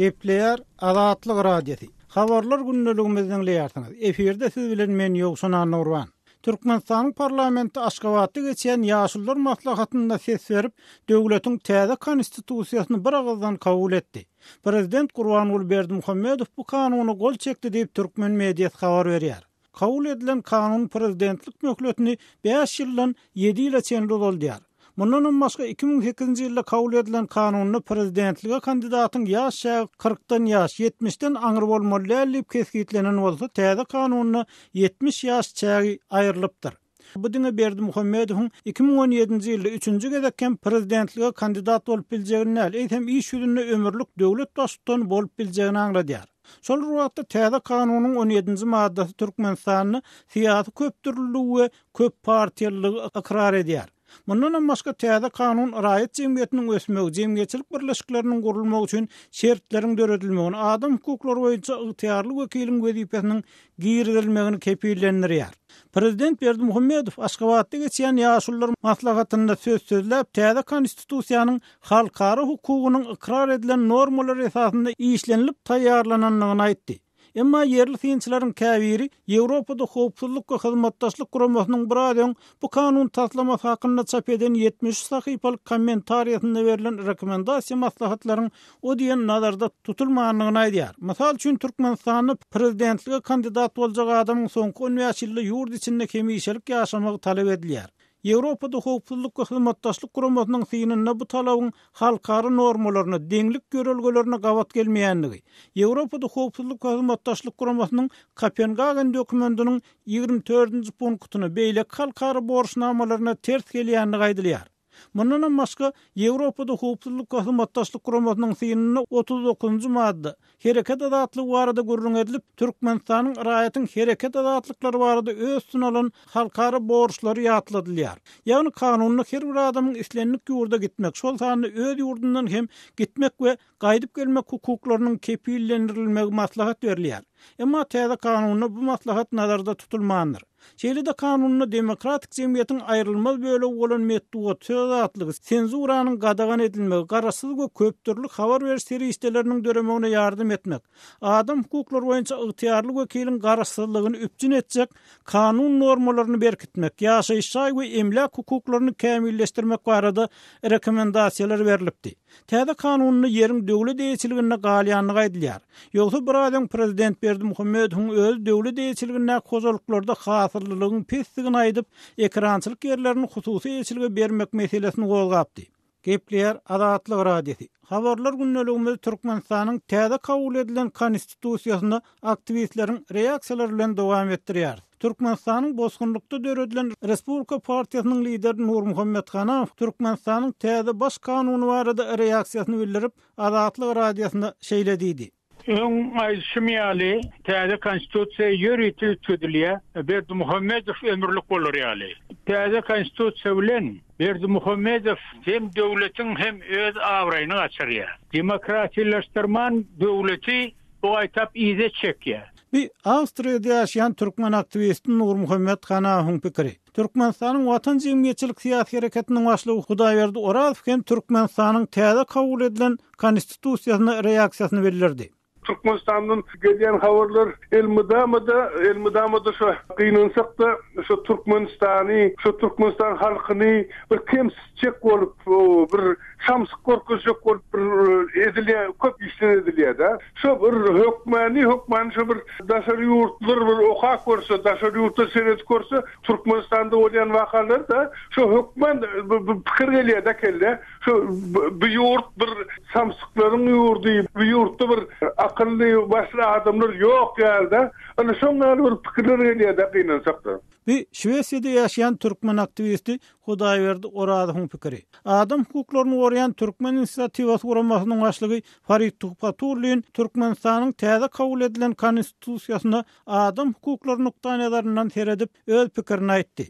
Gepleyer Azatlyk Radiosi. Habarlar günneligimizden leýärsiňiz. Eferde siz bilen men Ýogsun Nurwan. Türkmenistanyň parlamenti Aşgabatda geçen ýaşullar maslahatynda ses berip, döwletiň täze konstitusiýasyny bir agazdan kabul etdi. Prezident Gurbanuly Berdimuhammedow bu kanuny gol çekdi diýip türkmen mediýasy habar berýär. Kabul edilen kanun prezidentlik möhletini 5 ýyldan 7 ýyla çenli uzaldyar. Mundan başga 2008-nji ýylda kabul edilen kanuny prezidentlige kandidatyň ýaş şäher 40-dan ýaş 70-den aňyr bolmaly diýip keskitlenen bolsa, täze kanunyna 70 ýaş çägi aýrylypdyr. Bu diňe Berdimuhammedowyň 2017-nji ýylda 3-nji gezekden prezidentlige kandidat bolup biljegini hem iş ýüzünde ömürlük döwlet başçylygyny bolup biljegini aňladýar. Şol wagtda täze kanunyň 17-nji maddasy Türkmenistanyny syýasy köpdürlüligi we köp partiýalylygy ikrar edýär. Mundan başga täze kanun raýat jemgyýetiniň ösmegi, jemgyýetçilik birleşikleriniň gurulmagy üçin şertleriň döredilmegini, adam hukuklary boýunça ygtyýarly wekiliň wezipesiniň giýirilmegini kepillendirýär. Prezident Berdimuhammedow Aşgabatda geçen ýaşullar maslahatynda söz sözläp, täze konstitusiýanyň halkara hukugynyň ikrar edilen normalary esasynda işlenilip taýýarlananlygyny aýtdy. Emma yerli synçylaryň käbiri Ýewropada howpsuzlyk we hyzmatdaşlyk guramasynyň bir aýdan bu kanun taslamasy hakynda çap eden 70 sahypalyk kommentariýasynda berilen rekomendasiýa maslahatlaryň o diýen nazarda tutulmagyny aýdýar. Mysal üçin Türkmenistanyň prezidentlige kandidat boljak adamyň soňky 10 ýylda ýurt içinde kemişelik ýaşamagy talap edilýär. Ýewropada howpsuzlyk we hyzmatdaşlyk guramasynyň synynda bu talabyň halkary normalaryna, deňlik görelgelerine gawat gelmeýänligi. Ýewropada howpsuzlyk we hyzmatdaşlyk guramasynyň Kopenhagen dokumentynyň 24-nji punktyny beýlek halkary borçnamalaryna ters gelýänligi aýdylýar. Mundan başga Ýewropada howpsuzlyk we hyzmatdaşlyk guramasynyň synynda 39-njy madda hereket azatlygy barada gurrun edilip, Türkmenistanyň raýatyň hereket azatlyklary barada öz sunalan halkary borçlary ýatladylýar. Ýagny kanunyny her bir adamyň islenlik ýurda gitmek, şol sany öz ýurdundan hem gitmek we gaýdyp gelmek hukuklarynyň kepillendirilmegi maslahat berilýär. Emma täze kanunyna bu maslahat nazarda tutulmandyr. Şeýle-de kanunyna demokratik jemgyýetiň aýrylmaz bölegi bolan metduat, söz azatlygy, senzuranyň gadagan edilmegi, garaşsyz we köpdürlük habar beriş serýisleriniň döremegine ýardym etmek, adam hukuklary boýunça ygtyýarly wekiliň garaşsyzlygyny üpjün etjek kanun normalaryny berkitmek, ýaşaýyş we emlak hukuklaryny kämilleşdirmek barada rekomendasiýalar berilipdi. Täze kanunyny ýeriň döwlet eýçiligine galýanlygy aýdylýar. Ýogsa bir adam prezident Berdimuhammedowyň öz döwlet eýçiligine kozalyklarda hasyrlygyň pesdigini aýdyp, ekrançylyk ýerlerini hususy eýçilige bermek meselesini golgapdy. Gepleyer Azatlyk Radiosi. Habarlar günneligimiz Türkmenistanyň täze kabul edilen konstitusiýasyna aktivistleriň reaksiýalary bilen dowam etdirýär. Türkmenistanyň bozgunlukda döredilen Respublika Partiýasynyň lideri Nur Muhammedhanow Türkmenistanyň täze baş kanuny barada reaksiýasyny bildirip, Azatlyk Radiosyna şeýledidi. Şymýaly täze konstitusiýa ýöretil tüdülýär. Berdimuhammedow ömürlük bolar ýaly. Täze konstitusiýa bilen Berdimuhammedow hem döwletiň hem öz awraýyny açarýar. Demokratiýalaşdyrman döwleti bu aýtap ize çekýär. Bir Awstriýada ýaşaýan türkmen aktivisti Nur Muhammedhanowyň pikiri. Türkmenistanyň watan jemgyýetçilik syýasy hereketiniň başlygy Hudaýberdi Orazow hem Türkmenistanyň täze kabul edilen konstitusiýasyna reaksiýasyny bildirdi. Türkmenistan'dan gelen haberler elmidamada şu kıynansakta şu Türkmenistan halkını bir kemsizcek olup bir şamsık korkusuk olup bir ediliye köp işler ediliye da şu bir hükmani şu bir daşarı yurtlar bir oka korsa daşarı yurtta seyret korsa Türkmenistan'da olan vakalar da şu hükmen fikir geliye da kelle şu bir yurt bir şamsıkların yurdu bir yurtta bir akıllı başlı adamlar yok yerde. Ana şonlar bir pikirler gelýär kıynansakda. Bir Şweýsiýada ýaşaýan türkmen aktivisti Hudaýberdi Orazowyň pikiri. Adam hukuklaryny goraýan Türkmen inisiatiwasy guramasynyň başlygy Farid Tuhpaturlyn Türkmenistanyň täze kabul edilen konstitusiýasyna adam hukuklary nukta nazaryndan seredip öz pikirini aýtdy.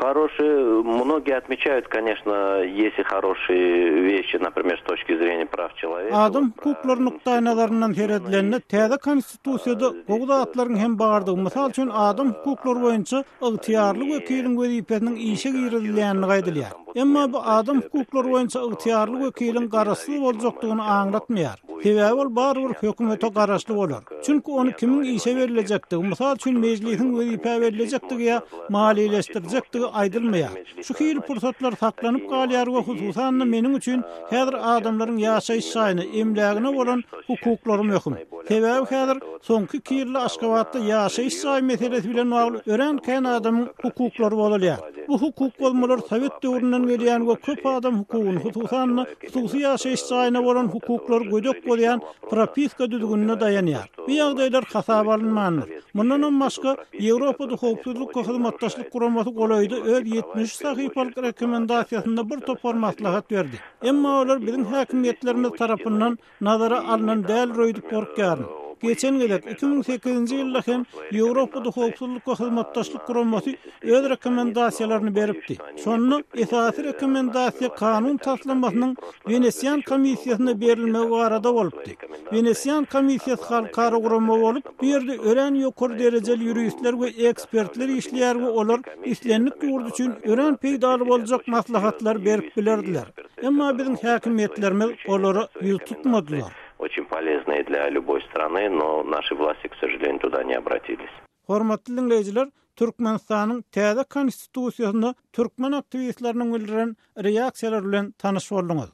Хорошие, многие отмечают, конечно, если хорошие вещи, например, с точки зрения прав человека. Adam hukukları nokta nazarından teredilenine täze konstitusiyada gowda atlaryň hem bardygy. Mysal üçin adam hukukları boýunça ygtyarly wekiliň wezipesiniň işe girilýänini gaýdylýar. Emma bu adam hukukları boýunça ygtyarly wekiliň garaşly boljakdygyny aňlatmaýar. Sebäbi ol barbyr hökümete garaşly bolar. Çünki onu kimiň işe berilejekdigi, mysal üçin mejlisiň wezipe berilejekdigi ýa maliýeleşdirjekdigi aýdylmaýar. Şu hili pursatlar saklanyp galýar we hususan meniň üçin häzir adamlaryň ýaşaýyş şaýyny, emlägine bolan hukuklary möhüm. Sebäbi häzir soňky 2 ýylda Aşgabatda ýaşaýyş şaýy meselesi bilen bagly ören kän adamyň hukuklary bolýar. Bu hukuk bolmalar Sowet döwründen gelýän we köp adam hukugyny, hususan hususy ýaşaýyş şaýyna bolan hukuklary gödek bolýan propiska düzgünine daýanýar. Bu ýagdaýlar hasaba alınmandyr. Mundan başga Ýewropada howpsuzlyk we hyzmatdaşlyk guramasy golaydy öz 70 sahypalyk rekomendasiýasynda bir topar maslahat berdi. Emma olar biziň häkimetlerimiz tarapyndan nazara alynan däl roýdup gorkýar. Geçen gelek 2008-nji ýylda hem Ýewropada howpsuzlyk we hyzmatdaşlyk guramasy öz rekomendasiýalaryny beripdi. Şonu esasy rekomendasiýa kanun taslamasynyň Venesiýan komissiýasyna berilmegi barada bolupdy. Venesiýan komissiýasy halkara gurama bolup, bu ýerde ören ýokary derejeli ýuristler we ekspertler işleýär we olar islenlik ýurdu üçin ören peýdaly boljak maslahatlar berip bilerdiler. Emma biziň häkimetlerimiz olary ýyl tutmadylar. Очень полезные для любой страны, но наши власти, к сожалению, туда не обратились. Hormatly dinleýijiler, Türkmenistanyň täze konstitusiýasyna türkmen aktivistleriniň bildiren reaksiýalary bilen tanyş bolduňuz.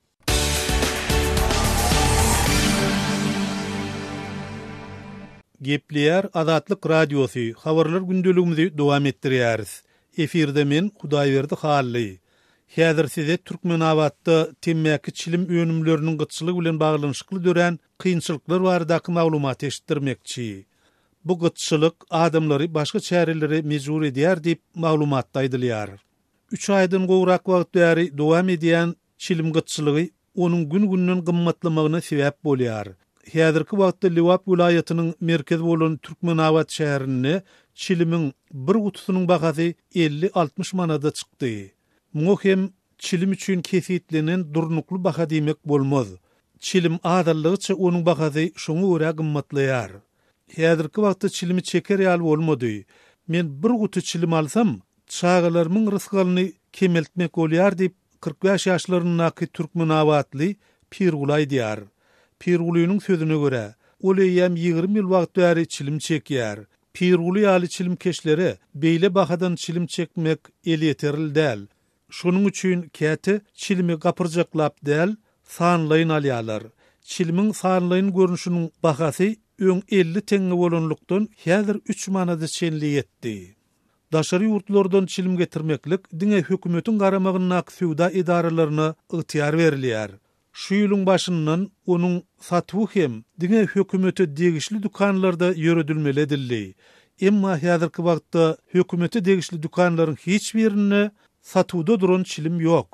Gepleýär Azatlyk radiosu, habarlar gündeligimizi dowam etdirýäris. Efirde men Hudaýberdi Hally. Häzir size Türkmenawatda temmäki çilim önümleriniň gytçylygy bilen baglanyşykly dören kynçylyklar baradaky maglumat eşitdirmekçi. Bu gytçylyk adamlary başga çäreleri mejbur edýär diýip maglumatda aýdylýar. 3 aýdan gowrak wagt bäri dowam edýän çilim gytçylygy onuň gün-günden gymmatlamagyna sebäp bolýar. Häzirki wagtda Liwap vilayatynyň merkezi bolan Türkmenawat şäherinde çilimiň bir gutusynyň bahasy 50-60 manada çykdy. Muhim çilim üçin kesitlenen durnuklu baha diýmek bolmaz. Çilim adallygyça onuň bahasy şoňa görä gymmatlaýar. Häzirki wagtda çilimi çeker ýaly bolmady. Men bir gutu çilim alsam, çağalarynyň rızkyny kemeltmek bolýar diýip 45 ýaşlarynyňky Türkmenawatly Pirgulay diýär. Pirgulynyň sözüne görä, ol ýam 20 ýyl wagt bäri çilim çekýär. Pirguly ýaly çilim keşleri beýle bahadan çilim çekmek el yeterli däl. Şonuň üçin käte çilimi gapyrjaklap däl, sanlaýyn alýarlar. Çilimiň sanlaýyn görnüşiniň bahasy öň 50 teňe bolanlykdan häzir 3 manada çenli etdi. Daşary ýurtlardan çilim getirmeklik diňe hökümetiň garamagyna suwda idaralaryna ygtyar berilýär. Şu ýylyň başyndan onuň satwy hem diňe hökümeti degişli dukanlarda ýöredilmeli edildi. Emma häzirki wagtda hökümeti degişli dukanlaryň hiç birini satwda duran çilim ýok.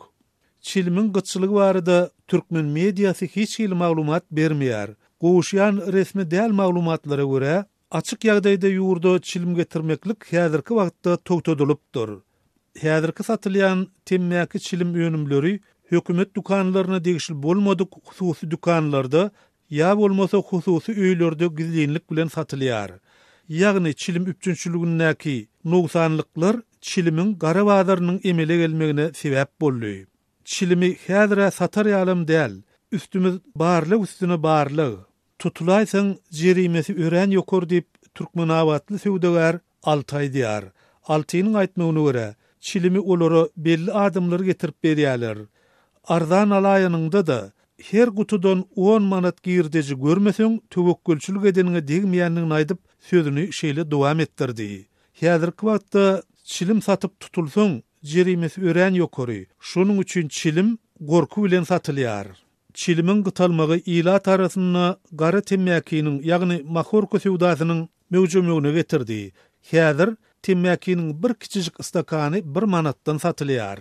Çilimiň gytçylygy barada türkmen mediýasy hiç hili maglumat bermeýär. Gowuşýan resmi däl maglumatlara görä, açyk ýagdaýda ýurda çilim getirmeklik häzirki wagtda togtadylypdyr. Häzirki satylýan temmäki çilim önümleri hökümet dukanlaryna degişli bolmadyk hususy dukanlarda ýa bolmasa hususy öýlerde gizlenlik bilen satylýar. Ýagny çilim üpçünçiligindäki noksanlyklar çilimiň gara bazarnyň emele gelmegine sebäp boldy. Çilimi häzir satar ýalym däl, üstümiz barlyk üstüne barlyk. Tutulaýsaň jerimesi ören ýokor diýip Türkmenawatly söwdegar Altay diýär. Altynyň aýtmagyna görä, çilimi olary belli adamlary getirip berýärler. Arzan alaýanynda da her gutudan 10 manat girdeji görmeseň töwekkülçilik edeniňe degmeýänligini aýdyp sözüni şeýle dowam etdirdi. Häzirki wagtda çilim satyp tutulsaň jerimesi ören ýokary. Şonuň üçin çilim gorku bilen satylýar. Çilimiň gytalmagy ilat arasyna gara temmäkiniň ýagny mahorka sewdasynyň mewjumlygyny getirdi. Häzir temmäkiniň bir kiçijik istakany 1 manatdan satylýar.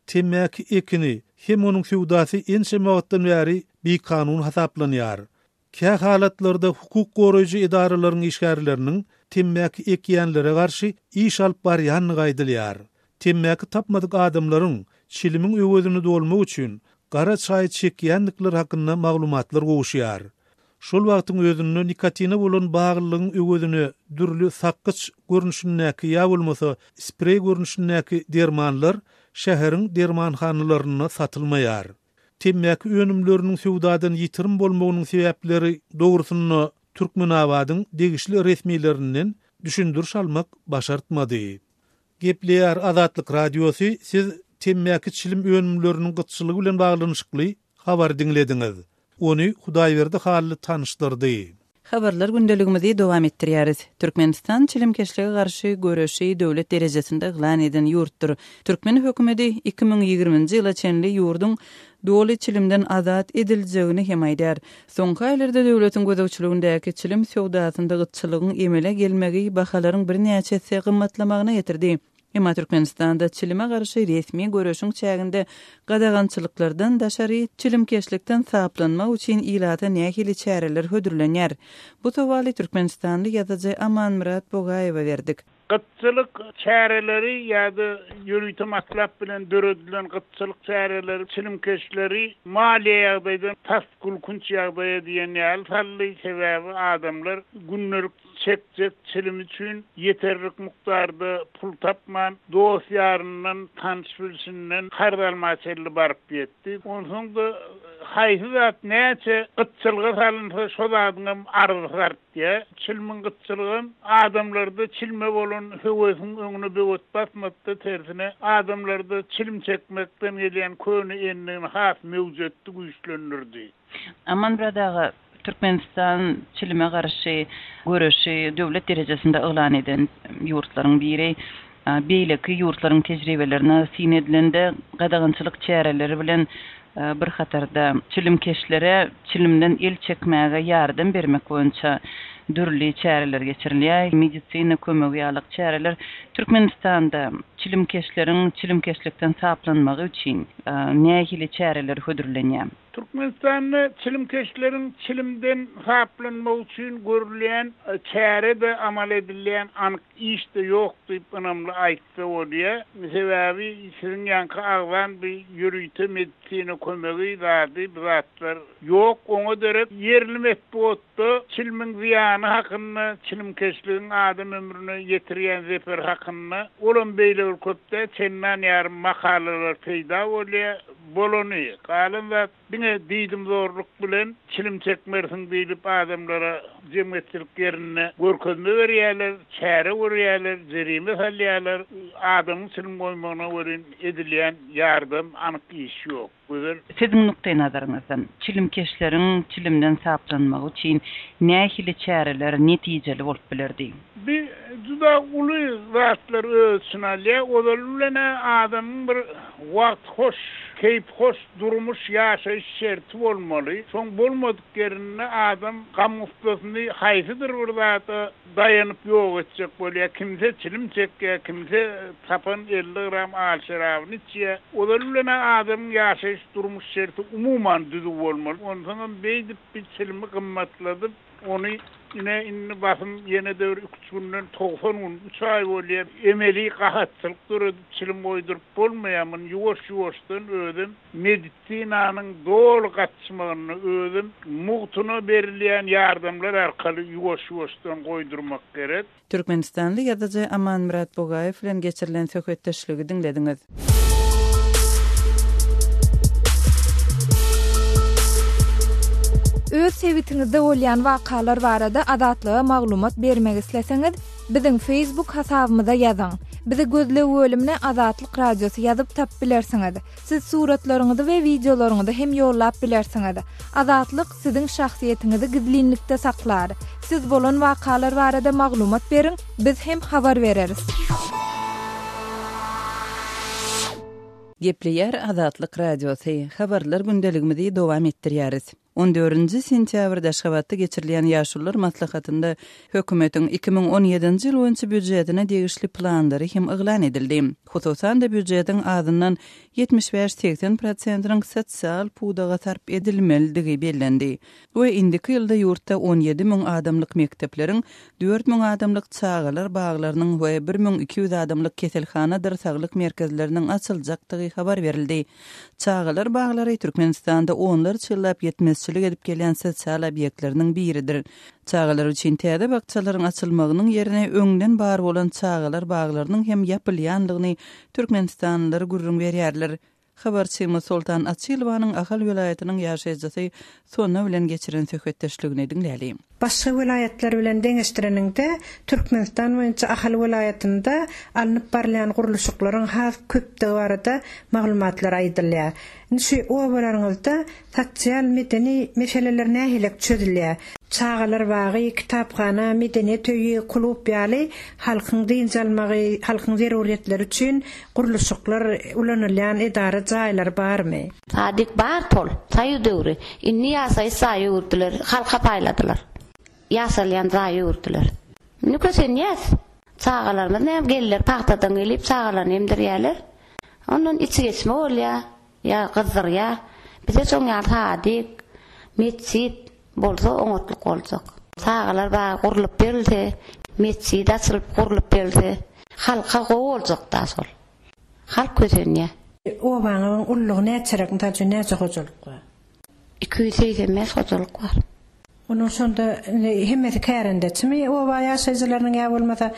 Temmäki ekini hem onuň sewdasy ençe wagtdan bäri bir kanun hasaplanýar. Kä halatlarda hukuk goraýjy idaralaryň işgärleriniň temmäki ekýänlere garşy iş alyp barýanyny gaýdylýar. temmäki tapmadyk adamlaryň çilimiň öwedini dolmak üçin gara çay çekýänlikler hakynda maglumatlar gowuşýar. Şol wagtyň özünde nikotine bolan baglylygyň öwedini dürli sakkyç görnüşindäki ýa bolmasa sprey görnüşindäki dermanlar şäheriň dermanhanalaryna satylmaýar. Temmäki önümleriniň sowdadan ýitirim bolmagynyň sebäpleri dogrusyny Türkmenabadyň degişli resmiýetlerinden düşündiriş almak başartmady. Gepleýär Azatlyk radiosu, siz temmäki çilim önümleriniň gytçylygy bilen baglanyşykly habar dinlediňiz. Onu Hudaýberdi hally tanışdyrdy. Habarlar gündeligimizi dowam etdirýäris. Türkmenistan çilimkeşlige garşy göreşi döwlet derejesinde eglan eden ýurtdur. Türkmen hökümeti 2020-nji ýyla çenli ýurdun doly çilimden azat ediljegini hem aýdar. Soňky aýlarda döwletiň gözegçiligindäki çilim sowdasynda gytçylygyň emele gelmegi bahalaryň bir näçesi gymmatlamagyna ýetirdi. Emma Türkmenistan'da çilime garşy resmi göreşiň çäginde gadagançylyklardan daşary çilimkeşlikden saplanmak üçin ilata nähili çäreler hödürlenýär. Bu towali Türkmenistanly ýazyjy Aman Murat Bogaýewa berdik. Gytçylyk çäreleri ýa-da ýürüýte matlap bilen döredilen gytçylyk çäreleri çilimkeşleri maliýe ýagdaýdan tasgulkunç ýagdaýa diýen ýaly hally sebäbi adamlar günnelik çekjek çilim üçin yeterlik mukdarda pul tapman dosýaryndan tanşpylsynyň hardalmaçyly baryp ýetdi. Onsoň da haýsy zat näçe gytçylyga salynsa şo zadyň arzylar diýe çilmiň gytçylygy adamlarda çilme bolan höwesiň öňüne böwet basmakda tersine adamlarda çilim çekmekden gelýän köni enligini has mewjudly güýçlendirdi. Aman bradaga Türkmenistan çilime garşy göreşi döwlet derejesinde eglan eden ýurtlaryň biri beýleki ýurtlaryň tejribelerine sinedilende gadagançylyk çäreleri bilen bir hatarda çilimkeşlere çilimden el çekmäge ýardam bermek boýunça dürli çäreler geçirilýär. Medisina kömegi alyk çäreler Türkmenistanda çilimkeşleriň çilimkeşlikden saplanmagy üçin nähili çäreler hödürlenýär. Türkmenistan'da çilimkeşlerin çilimden saplanmak üçin görülen çäre de amal edilýän anyk iş de ýok diýip önemli aýtdy bolýar. Sebäbi sizin ýanky aglan bir ýürüýte medisina kömegi zady zatlar ýok. Oňa derek yerli metbotda çilimiň ziýany hakynda çilimkeşligiň adam ömrüne ýetirýän zeper hakynda olan beýle köpde çennan ýarym makalalar peýda bolýar. Bolony galan zat bine diýdim zorluk bilen çilim çekmersiň diýip adamlara jemgyýetçilik ýerine görkezme berýärler, çäre berýärler, jerime salýarlar. Adamyň çilim goýmagyna gören edilýän ýardam anyk iş ýok. Sizin nukta nazaryňyzdan çilimkeşleriň çilimden saplanmagy üçin nähili çäreler netijeli bolup bilerdi? Bir juda uly zatlar ölçüne alýar. Olar bilen adamyň bir wagt hoş, keyp hoş durmuş ýaşaýyş şerti bolmaly. Soň bolmadyk ýerine adam gamuflasyny haýsydyr bir zata daýanyp ýok etjek bolýar. Kimse çilim çekýär, kimse tapan 50 gram al şerabyny içýär. Olar bilen adam ýaşaýyş durmuş şerti umuman düzü bolmaly. Ondan beýdip bir çilimi gymmatladyp onu ine basın yene döwür 3 günden 90 gün 3 ay bolýar. Emeli gahatçylyk durdy çilim goýdurup bolmaýamyn. Ýuwaş-ýuwaşdan özüm medisinanyň dol gatşmagyny özüm muhtuna berilýän ýardamlar arkaly ýuwaş-ýuwaşdan goýdurmak gerek. Türkmenistanly ýazyjy Aman Murat Bogaýew bilen geçirilen söhbetdeşligi dinlediňiz. Öz sebitiňizde bolýan wakalar barada azatlyga maglumat bermek isleseňiz, biziň Facebook hasabymyza ýazyň. Bizi gözle bölümine Azatlyk radiosu ýazyp tap bilersiňiz. Siz suratlaryňyzy we videolaryňyzy hem ýollap bilersiňiz. Azatlyk siziň şahsiýetiniňizi gizlinlikde saklar. Siz bolan wakalar barada maglumat beriň, biz hem habar bereriz. Gepleýär Azatlyk radiosu habarlar gündeligimizi dowam etdirýäris. 14-nji sentýabrda Aşgabatda geçirilýän ýaşullar maslahatynda hökümetiň 2017-nji ýyl boýunça büdjetine degişli planlary hem eglan edildi. Hususan da büdjetiň azyndan 75-80%-nyň sosial pudaga sarp edilmeligi bellendi. We indiki ýylda ýurtda 17 000 adamlyk mektepleriň, 4 000 adamlyk çağalar baglarynyň we 1200 adamlyk keselhana darsaglyk merkezleriniň açyljakdygy habar berildi. Çağalar baglary Türkmenistanda onlar çyllap yetmezçilik edip gelen sosial obyektleriniň biridir. Çağalar üçin täze bakçalaryň açylmagynyň ýerine öňden bar bolan çağalar baglarynyň hem ýapylýanlygyny Türkmenistanlylar gurrun berýärler. Habarçymyz Sultan Açylowanyň Ahal welaýatynyň ýaşaýjysy sonu bilen geçiren söhbetdeşligini dinläýäli. Başga welaýatlar bilen deňeşdireninde Türkmenistan boýunça Ahal welaýatynda alınıp barlayan guruluşyklaryň has köpdigi barada maglumatlar aýdylýar. Şu obalaryňyzda sosial medeni meseleler nähilek çözülýär. Çağalar bagy, kitapxana, medeniyet öýü, klub ýaly halkyň diňjalmagy, halkyň zeruriýetleri üçin guruluşyklar ulanylýan edara jaýlar barmy? Sadyk bar tol, saýy döwri. Inni ýasaý saýy ýurtlar, halka paýladylar. Ýasalýan jaýy ýurtlar. Nükösen ýas. Çağalarymyz näme gelýär, paxtadan gelip çağalarny emdirýärler. Ondan içi geçme bolýar, ýa gyzdyrýar. Bize soň ýa sadyk, mescid bolsa oňatlyk boljak. Çağalar bagy gurulup berildi, mescid açylyp gurulup berildi. Halka gowaljak da sol. Halk kösenýär. Obanyň ullugy näçerek näçe hojalyk bar? 200 mes hojalyk bar. Onun sonda hemmeti kärendetimi oba ýaşaýjylarynyň ýa bolmasa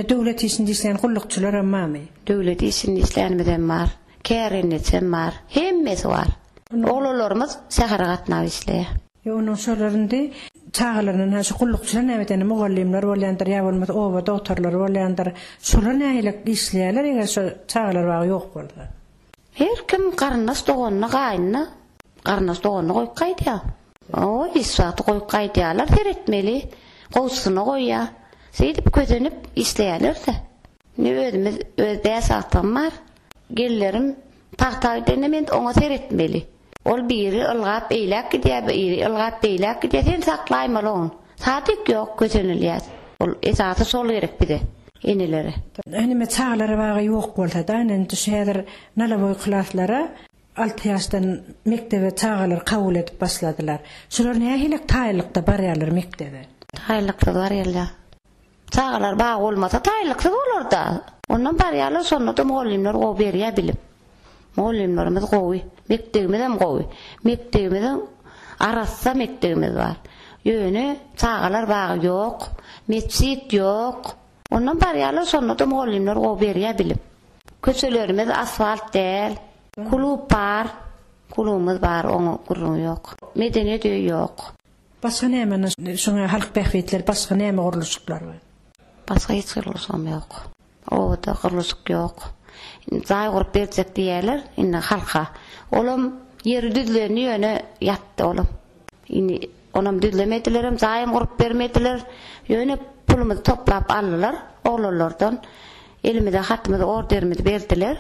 döwlet işinde işleýän gullukçylar ammamy? Döwlet işinde işleýänmeden bar, kärendetçim bar, hemmesi bar. Oglalarymyz şäherge gatnaşyp işleýär. Onun şolaryny çağalarynyň haşy gullukçylar nämeteni mugallimler bolýandyr ýa bolmasa oba doktorlar bolýandyr. Şolar nähilek işleýärler eger şo çağalar bagy ýok bolsa. Her kim garnas doganyny gaýnyny, garnas doganyny goýup gaýdýar. O iswat goýup gaýdýarlar, teretmeli, gowsuny goýýar. Seýdip közenip işleýärler-de. Ne özümiz özde satym bar. Gellerim paxta denemen oňa teretmeli. Ol biri ılgap eýlek gidýär, biri ılgap eýlek gidýär, sen saklaýmaly onu. Sadyk ýok közenilýär. Ol esaty sol gerek bide. Enileri. Anime çağalara bagy ýok bolsa da, indi şäher nalaboy klaslara 6 ýaşdan mektebe çağalar kabul edip başladylar. Şular nähilek taýlykda barýarlar mektebe? Taýlykda barýarlar. Çağalar bagy bolmasa taýlykda bolar da. Ondan barýarlar sonunda mugallimler gowy berýär bilim. Mugallimlerimiz gowy, mektebimiz hem gowy. Mektebimizin arassa mektebimiz bar. Ýöne çağalar bagy ýok, mescid ýok. Ondan barýarlar sonunda mugallimler gowy berýär bilim. Köçelerimiz asfalt däl. Klub bar, klubumuz bar, oňa gurrun ýok. Medeniýet ýok. Başga näme şoňa halk behwetler, başga näme guruluşyklar bar? Başga hiç guruluşum ýok. O da guruluşyk ýok. Jaý gurup berjek diýerler, indi halka. Olam ýeri düzlerini ýöne ýatdy olam. Indi onam düzlemediler, hem jaý gurup bermediler. Ýöne pulumuzy toplap aldylar, oglanlardan. Elimizde hatymyzy, orderimizi berdiler.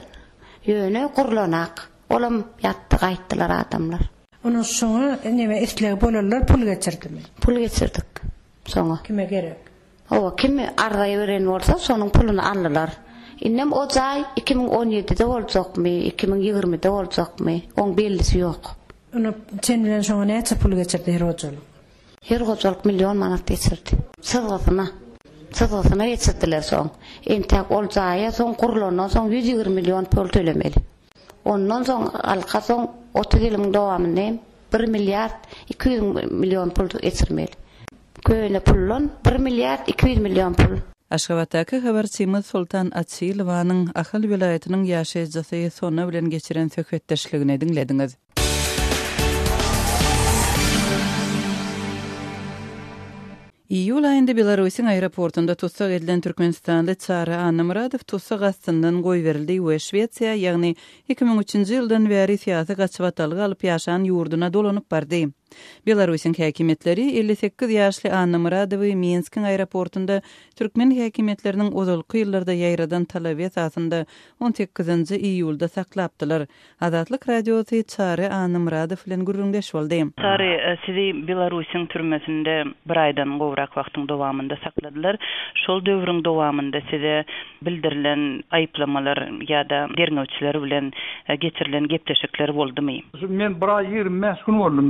Ýöne gurulanak. Olam ýatdy gaýtdylar adamlar. Onun soňa näme isleg bolarlar, pul geçirdimi? Pul geçirdik. Soňa. Kime gerek? O kimi arraýa beren bolsa, şonuň pulunu aldylar. Innem o jaý 2017-de boljakmy, 2020-de boljakmy, oň bellisi ýok. Onu sen bilen şoňa näçe pul geçirdi her hojalyk? Her hojalyk milyon manat geçirdi. Sızgysyna geçirdiler soň. Entek ol jaýa soň gurulanyň soň 120 milyon pul tölemeli. Ondan soň alka soň 30 ýylyň dowamynda 1 milyard 200 milyon pul geçirmeli. Köýne pullun 1 milyard 200 milyon pul. Aşgabatdaky habarçymyz Sultan Açylowanyň Ahal welaýatynyň ýaşaýjysy sonu bilen geçiren söhbetdeşligini dinlediňiz. İýul aýynda Belarusyň aeroportunda tutsak edilen Türkmenistanly Çara Anna Muradow tutsak astyndan goý berildi we Şwetsiýa, ýagny 2003-nji ýyldan bäri syýasy gaçyp atalyk alyp ýaşan ýurduna dolanyp bardy. Belarusyň häkimetleri 58 ýaşly Anna Muradowy Minskiň aeroportunda türkmen häkimetleriniň ozalky ýyllarda ýaýradan talaby esasında 18-nji iýulda saklapdylar. Azatlyk radiosy çary Anna Muradow bilen gurrundaş boldy. Çary, sizi Belarusyň türmesinde bir aýdan gowrak wagtyň dowamında sakladylar. Şol döwrüň dowamında size bildirilen aýplamalar ýa-da derňewçiler bilen geçirilen gepleşikler boldymy? Men bir aý 20 gün boldum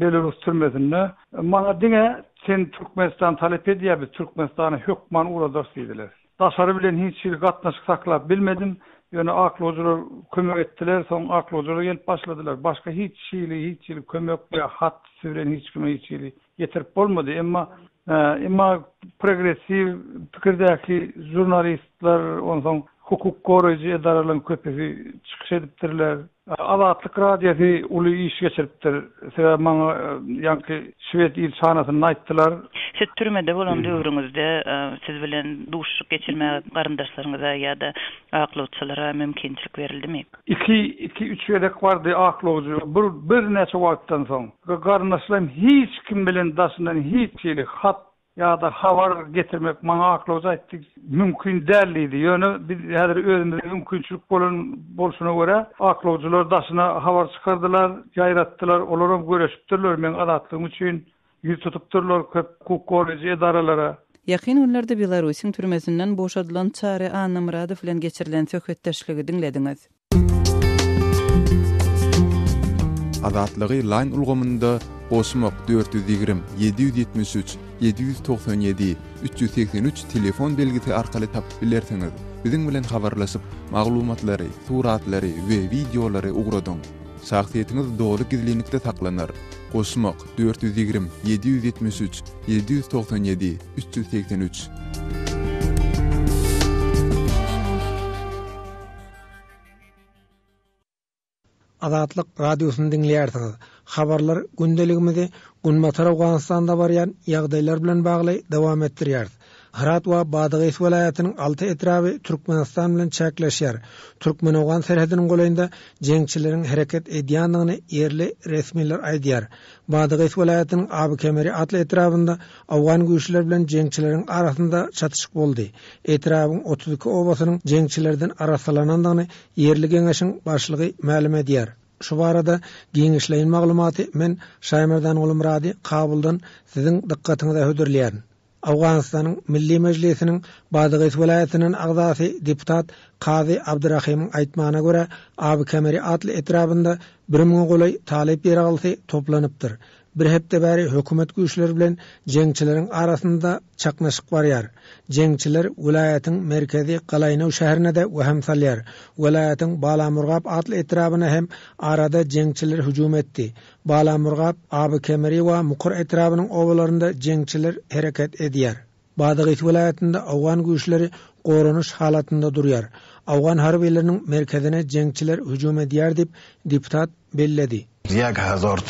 Belarus türmesinde. Maňa diňe sen Türkmenistan talep edýär, Türkmenistana hökman uradar diýdiler. Daşary bilen hiç bir gatnaşyk saklap bilmedim. Ýöne aklyjylar kömek etdiler, soň aklyjylar gelip başladylar. Başga hiç şeýle kömek ýa hat süren hiç kime hiç şeýle getirip bolmady. Emma progressiv pikirdäki jurnalistler, ondan hukuk goraýjy edaralaryň köpüsi çykyş edipdirler. Azatlyk radiosy uly iş geçiripdir. Sebäbi maňa ýanky Şwed ilçanasyny aýtdylar. Siz türmede bolan döwrüňizde siz bilen duşluk geçirmäge garyndaşlaryňyza ýa-da aklawçylara mümkinçilik berildimi? 2-3 ýerek bardy aklawçy. Bir näçe wagtdan soň garyndaşlarym hiç kim bilen daşyndan hiç şeýle hat ýa-da habar getirmek maňa aklawçy aýtdy mümkin däldi. Ýöne biz häzir özümizde mümkinçilik bolşuna görä aklawçylar daşyna habar çykardylar, ýaýratdylar, olaram göreşipdirler. Men adatlygyň üçin ýüz tutupdyrlar köp hukuk edaralara. Ýakyn günlerde Belarusyň türmesinden boşadylan çary Anna Muradow bilen geçirilen söhbetdeşligi dinlediňiz. Azatlygy line ulgamynda Osmok 420 773 797 383 telefon belgisi arkaly tapyp bilersiňiz. Biziň bilen habarlaşyp maglumatlary, suratlary we videolary ugradyň. Şahsiýetiniz dogry gizlilikde saklanır. Osmok 420 773 797 383. Azatlyk radiosyny dinleýärsiňiz. Habarlar gündeligimizi Gunmatar Awganistanda barýan ýagdaýlar bilen bagly dowam etdirýär. Herat we Badagyş welaýatynyň 6 etraby Türkmenistan bilen çäkleşýär. Türkmen-Awgan serhediniň golaýynda jeňçileriň hereket edýändigini ýerli resmiler aýdýar. Badagyş welaýatynyň Abukemeri atly etrabynda Awgan güýçleri bilen jeňçileriň arasynda çatışyk boldy. Etrabyň 32 obasynyň jeňçilerden arasalanandygyny ýerli geňeşiň başlygy ma'lum edýär. Şu barada giňişleýän maglumaty men Şaýmerdan Ulumrady Kabuldan siziň dikkatiňize hödürleýär. Awganistanyň Milli Mejlisiniň Badagyş welaýatynyň agzasy deputat Kazy Abdurrahimyň aýtmagyna görä, Abukemeri atly etrabynda 1000 golay talep ýeralsy toplanypdyr. Bir hepde bäri hökümet güýçleri bilen jeňçileriň arasynda çaknaşyk barýar. Jeňçiler welaýatyň merkezi Galaynow şäherine de weham salýar. Welaýatyň Balamurgap atly etrabyna hem arada jeňçiler hüjum etdi. Balamurgap, Abukemeri we Mukur etrabynyň owalarynda jeňçiler hereket edýär. Badagyş welaýatynda Awgan güýçleri gorunuş halatynda durýar. Awgan harbiýleriniň merkezine jeňçiler hüjum edýär dip deputat belledi. 1000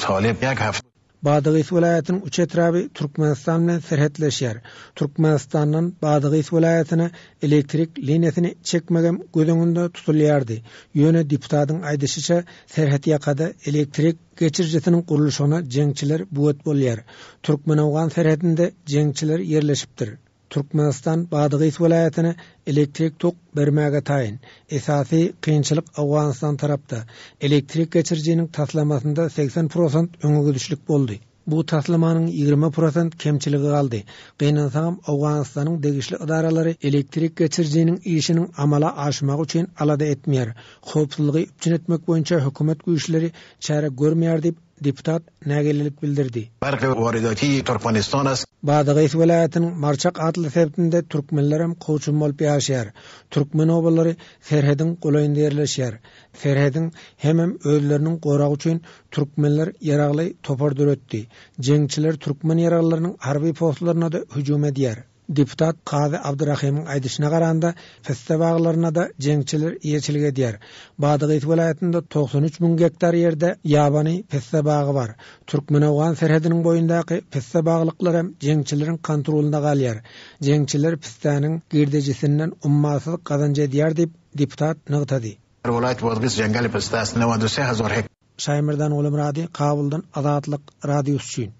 talep 1 hafta Badagyş welaýatynyň 3 etraby Türkmenistan bilen serhetleşýär. Türkmenistanyň Badagyş welaýatyna elektrik liniýasyny çekmegem gödüňünde tutulýardy. Ýöne deputatyň aýdyşyça serhet ýakada elektrik geçirjesiniň guruluşyna jeňçiler buwet bolýar. Türkmen-Awgan serhetinde jeňçiler ýerleşipdir. Türkmenistan Badagyş welaýatyna elektrik tok bermäge taýyn. Esasy kynçylyk Awganistan tarapda. Elektrik geçirjiniň taslamasynda 80% öňe düşlik boldy. Bu taslamanyň 20% kemçiligi galdy. Gynansaňam Awganistanyň degişli idaralary elektrik geçirjiniň işiniň amala aşmagy üçin alada etmeýär. Howpsuzlygy üçin etmek boýunça hökümet güýçleri çare görmeýär dip deputat nägelelik bildirdi. Barqy waridaty Türkmenistan Badagyş welaýatynyň Marçak atly sebäpinde türkmenler hem goýçun bolup ýaşaýar. Türkmen obalary serhediň golaýynda ýerleşýär. Serhediň hemem özleriniň goragy üçin türkmenler ýaragly topar döretdi. Jeňçiler türkmen ýaraglarynyň harby postlaryna da hüjum edýär. Deputat Kazy Abdurrahimyň aýdyşyna garanda feste baglaryna da jeňçiler ýerçilik edýär. Badagyş welaýatynda 93 000 hektar ýerde ýabany feste bagy bar. Türkmen-Awgan serhediniň boýundaky feste baglyklar hem jeňçileriň kontrolunda galýar. Jeňçiler festeniň girdejisinden ummasyz gazanç edýär dip deputat nygtady. Welaýat Badagyş jeňgali festesine 3000 hektar Şaymirdan Ulum Radi, Kabuldan Azatlyk Radiosu üçin.